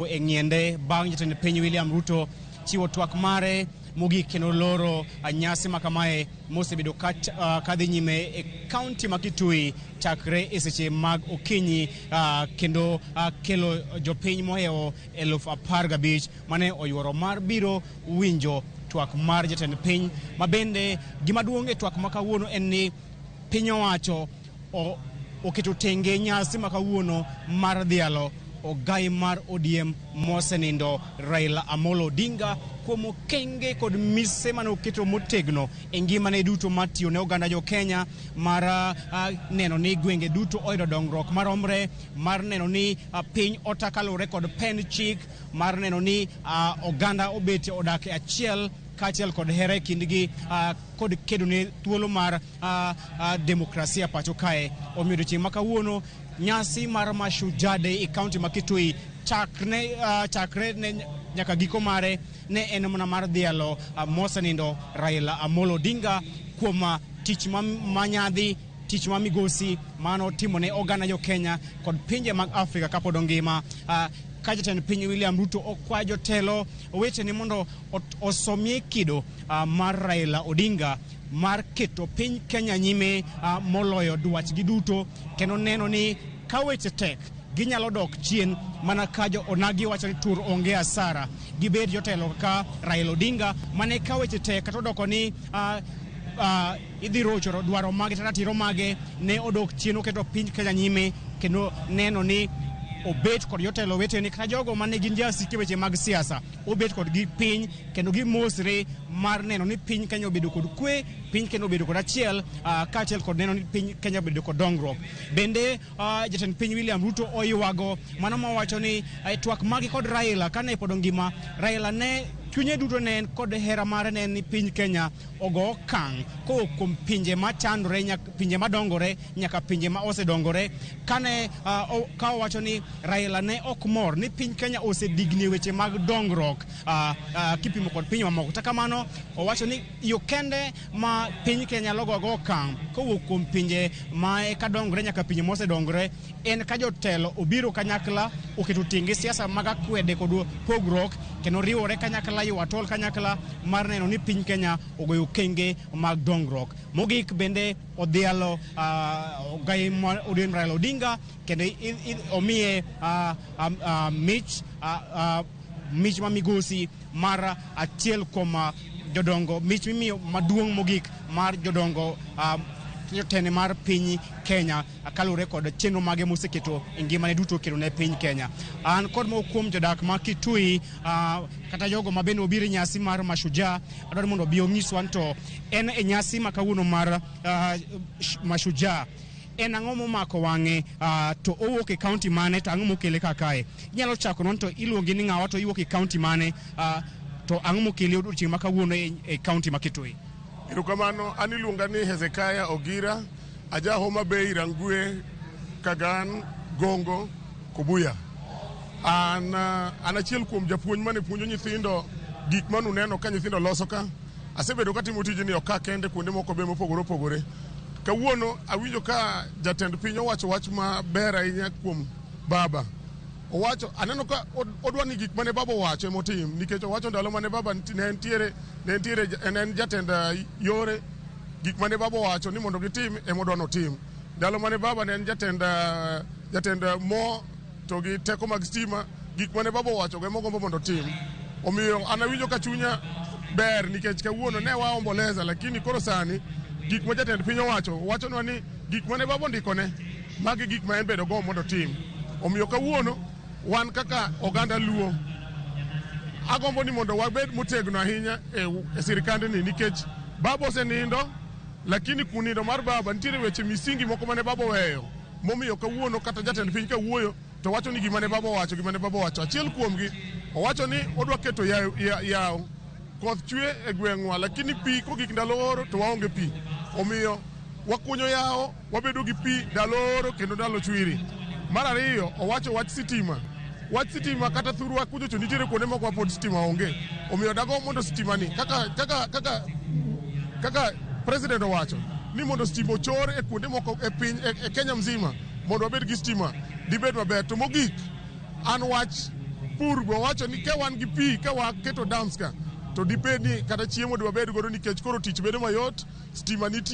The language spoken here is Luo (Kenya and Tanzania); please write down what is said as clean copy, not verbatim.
Eng'iende bang' jatend piny William Ruto chiwo twak mare mogik kendo loro nyasi makamae mosebedo kadhi nyime e kaunti ma Kitui chakre e seche mag okinyi kendo kelo jopiny mohewo 15,000 mane oyuoro mar biro winjo twak mar jatend piny. Mabende gimaduong' e twak makawuono en ni piny owacho oketo tenge nyasi makawuono mar dhialo ogai mar ODM mosenindo Raila Odinga kuom okenge kod mise mane oketo motegno e ngimane duto matiyo ne oganda jo Kenya mar neno ni gwenge duto oyudo dongruok maromre, mar neno ni piny otakalore kod pen chik, mar neno ni oganda obet odak e achiel kachiel kod here kindgi kod kedo ne thuolo mar demokrasia pacho kae. Omiyo odiochieng' makawuono nyasi mar Mashujaa Day e kaunti ma Kitui chakre ne nyaka giko mare ne en mana mar dhialo mosenindo Raila Odinga kuom tich manyadhi, tich ma migosi mano timo ne oganda jo Kenya kod pinje mag Afrika kapod ngima. Ka jatend piny William Ruto okwayo jotelo weche ni mondo osomie kido mar Raila Odinga mar keto piny Kenya nyime moloyo dwachgi duto, kendo neno ni ka weche tek ginyalo dok chien mana ka jo onagi wacho ni tur onge asara. Gibed jotelo ka Raila Odinga mane ka weche tek kata odoko ni idhi rocho dwaro mage kata tiro mage ne odok chien, oketo piny Kenya nyime kendo neno ni obet kod jotelo wetene kata jogo mane gin jasike weche mag siasa obet kod gi piny kendo gimosre mar neno ni piny Kenya obedo kod kwe, piny Kenya obedo kod achiel kachiel kod neno ni piny Kenya obedo kod dongruok. Bende jatend piny William Ruto oywago mano mawacho ni twak magi kod Raila kane pod ngima, Raila ne chunye duto ne kod hera mare ne ni piny Kenya ogo okang' kuom pinje machandore nyaka pinje madongore nyaka pinje ma osedongore. Kane ka owacho ni Raila ne ok mor ni piny Kenya osedigni weche mag dongruok kipimo kod piny mamoko. Ta kamano owacho ni yo kende ma piny Kenya logo okang' kowuok kuom pinje ma ka dongore nyaka pinje mosedongore en ka jotelo obiro kanyakla oketo tenge siasa mag akwede kod pogruok kendo riwore kanyakla yuatol kanyakla mar neno ni piny Kenya ogoyo okenge mag dongruok. Mogik bende odhialo ogai ODM Raila Odinga kendo omiye mich ma migosi mar achiel kuom jodongo, mich mimiyo maduong' mogik mar jodongo jotene mar piny Kenya kalure kod chenro mage moseketo e ngimane duto kendo ne piny Kenya. An kod moko kuom jodak ma Kitui kata jogo ma bende obiro nyasi mar Mashujaa adwaro mondo obi onyiswa to en e nyasi makawuono mar Mashujaa en ang'o momako wang'e to owuok e kaunti mane to ang'o mokele kakae. Inyalo chako non to iluongi ni ng'awa to iwuok e kaunti mane to ang'o mokele odiochieng' makawuono e kaunti ma Kitui. Irukamano, ani luonga ni Hezekiah Ogira, aja Homa Bay, Rangwe, Kagan, Gongo, Kubuya. An achiel kuom japuonj mane puonjo nyithindo gik manu neno ka nyithindo loso ka. Asebedo katimo tijni ok kende kuonde moko be mopogore opogore. Kawuono awinjo ka jatend piny owacho wach maber ahinya kuom baba. Owacho aneno ka odwa ni gik mane baba owacho emotim, nikech owacho ndalo mane baba ne en jatend yore, gik mane baba owacho ni mondo gitim emodwa notim. Ndalo mane baba ne en jatend mo to gi teko mag stima, gik mane baba owacho go mogombo mondo tim. Omiyo anawinjo ka chunya ber nikech kawuono ne waomboleza, lakini koro sani gik ma jatend piny owacho ni gik mane baba ndikone magi gik ma en bedo go mondo tim. Omiyo kawuono wan kaka oganda Luo agombo ni mondo wabed motegno ahinya e sirikandni nikech baba osenindo, lakini kunindo mar baba nitiere weche misingi moko mane baba oweyo momiyo kawuono kata jatend piny kawuoyo to wacho ni gimane baba owacho. Achiel kuomgi owacho ni odwa keto yaw koth chwe e gweng'wa, lakini pi kogik ndalo oro to waonge pi. Omiyo wakunyo yawo wabedo gi pi ndalo oro kendo ndalo chwiri. Mar ariyo owacho wach sitima kata thurwa kujo nitiere kuonde moko pod sitima onge. Omiyo dago mondo sitima ni kaka president owacho ni mondo sitima ochor e kuonde moko e piny e Kenya mzima mondo wabed gi sitima dibed maber. To mogik an wach pur wawacho ni ka wan gi pi ka waketo dams ka to dipeni kata chiemo dwa bed godo nikech koro tich bedo mayot, stima nitie.